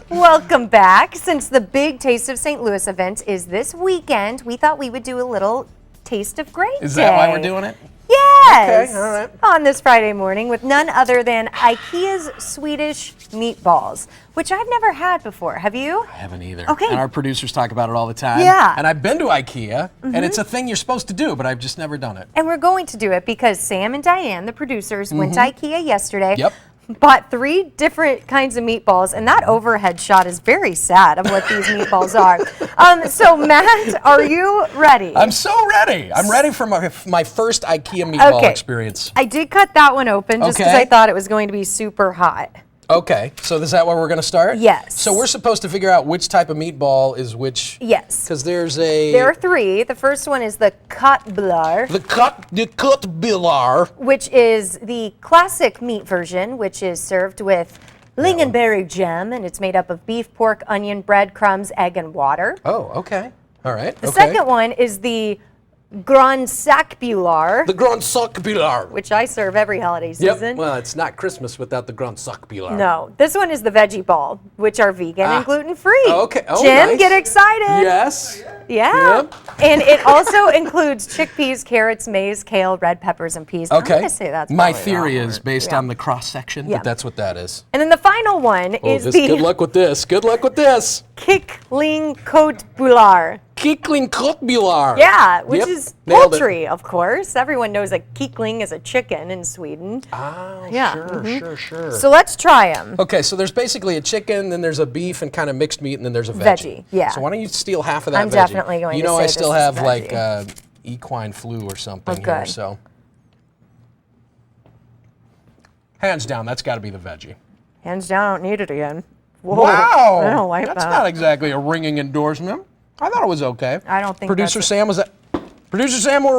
Welcome back. Since the big Taste of St. Louis event is this weekend, we thought we would do a little Taste of Great Is Day. that why we're doing it? Yes. Okay, all right. On this Friday morning with none other than IKEA's Swedish meatballs, which I've never had before. Have you? I haven't either. Okay. And our producers talk about it all the time. Yeah. And I've been to IKEA, and it's a thing you're supposed to do, but I've just never done it. And we're going to do it because Sam and Diane, the producers, went to IKEA yesterday. Yep. Bought 3 different kinds of meatballs, and that overhead shot is very sad of what these meatballs are. So Matt, are you ready? I'm so ready. I'm ready for my first IKEA meatball experience. I did cut that one open just because I thought it was going to be super hot. Okay, so is that where we're going to start? Yes. So we're supposed to figure out which type of meatball is which? Yes. Because there are 3. The first one is the Köttbullar. The Köttbullar. Which is the classic meat version, which is served with lingonberry jam, and it's made up of beef, pork, onion, bread, crumbs, egg, and water. Oh, okay. All right. The second one is the Grönsaksbullar. The Grönsaksbullar. Which I serve every holiday season. Yep. Well, it's not Christmas without the Grönsaksbullar. No. This one is the veggie ball, which are vegan and gluten-free. Okay. Oh, Jim, nice. get excited. Yes. Yeah. Yep. And it also includes chickpeas, carrots, maize, kale, red peppers, and peas. Okay. I'm going to say that's my probably theory wrong is word. based on the cross-section, but that's what that is. And then the final one is Good luck with this. Good luck with this. Kycklingköttbullar. Kycklingköttbullar. Yeah, which is Nailed it. poultry, of course. Everyone knows a kyckling is a chicken in Sweden. Oh, Yeah. sure. So let's try them. Okay, so there's basically a chicken, then there's a beef and kind of mixed meat, and then there's a veggie. Yeah. So why don't you steal half of that I'm veggie? definitely going to You know say I this still is have veggie. like equine flu or something here, good. so. Hands down, that's got to be the veggie. Hands down, I don't need it again. Whoa. Wow. I don't like that's that. not exactly a ringing endorsement. I thought it was okay. I don't think Producer that's Sam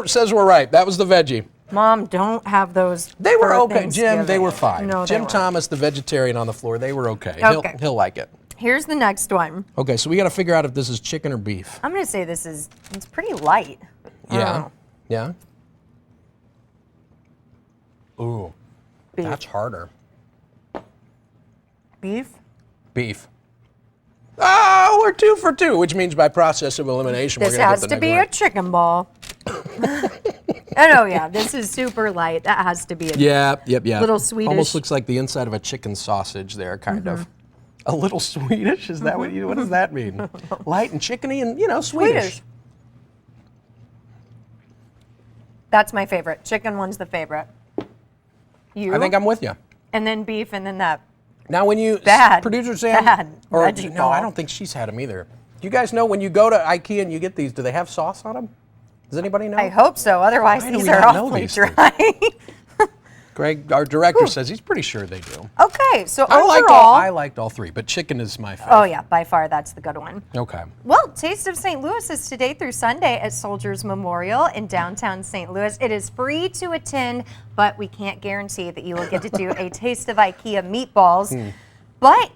says we're right. That was the veggie. Mom, don't have those. They were for okay, Jim. They Thanksgiving. were fine. No, they Jim weren't. Thomas, the vegetarian on the floor, they were okay. Okay. He'll like it. Here's the next one. Okay, so we got to figure out if this is chicken or beef. I'm going to say it's pretty light. Yeah. Yeah. Ooh, Beef. that's harder. Beef? Beef. Oh, we're 2 for 2, which means by process of elimination, This we're going has to to get the be a next chicken ball. Oh, yeah, this is super light. That has to be a Yep. little Swedish. Almost looks like the inside of a chicken sausage there, kind of. A little Swedish? Is that what does that mean? Light and chickeny and, Swedish. That's my favorite. Chicken one's the favorite. You? I think I'm with you. And then beef, and then that. Now, when you producer Sam, veggie no, ball. I don't think she's had them either. Do you guys know when you go to IKEA and you get these, do they have sauce on them? Does anybody know? I hope so. Otherwise, Why do these we are not know awfully these dry. Greg, our director, says he's pretty sure they do. Okay, so I overall, liked all 3, but chicken is my favorite. oh yeah, by far that's the good one. Okay. Well, Taste of St. Louis is today through Sunday at Soldiers Memorial in downtown St. Louis. It is free to attend, but we can't guarantee that you will get to do a taste of IKEA meatballs. But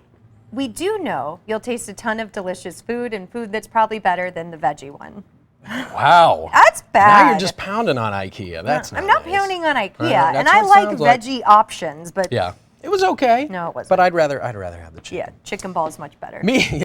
we do know you'll taste a ton of delicious food, and food that's probably better than the veggie one. Wow. That's bad. Now you're just pounding on IKEA. That's I'm not nice. pounding on IKEA, That's and I what it like sounds like. veggie options, but Yeah. It was okay. No, it wasn't. But I'd rather have the chicken. yeah, chicken ball is much better. Me.